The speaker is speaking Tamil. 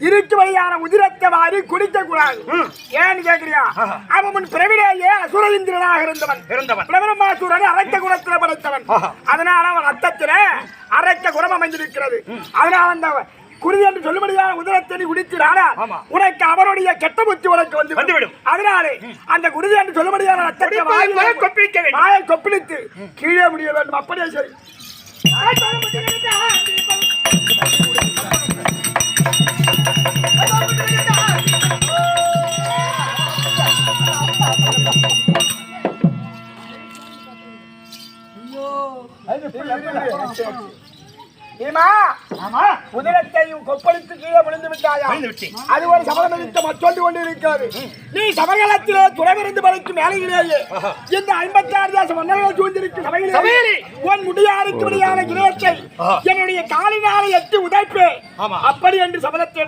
இருக்கு வழியான உதிரத்தை வாரி குடிக்க கூடாது. ஏன்னு கேக்குறியா? அவன் பிறவிலேயே அசுர இந்திரனாக இருந்தவன். பிரபரமாசூரன் அரக்க குணத்தில் படைத்தவன். அதனால அவன் ரத்தத்தில அரக்க குணம் அமைந்திருக்கிறது. அதனால அந்த குருதி என்று சொல்லும்படியான உதிரத்தை குடிக்கிறானால் உனக்கு அவருடைய கெட்ட புத்தி உனக்கு வந்துவிடும். அதனாலே அந்த குருதி என்று சொல்லும்படியான ரத்தத்தை வாயை கொப்பளித்து கீழே முடிய வேண்டும். அப்படியே சரி. உதிரத்தையும் கொப்பளித்து கீழே விழுந்து விட்டாயா? அது ஒரு சபதமிக்க மற்றொன்று கொண்டு இருக்கிறது. நீ சபகலத்திலே துறைவிருந்து படைக்கும் மேலையிலேயே இந்த 56 தேச மன்னர்கள் சூழ்ந்திருக்கும் சபையிலே உன் முடியாருக்கு முடியான கிரேச்சை என்னுடைய காலினால எட்டி உதைப்பே அப்படி என்று சபதத்தை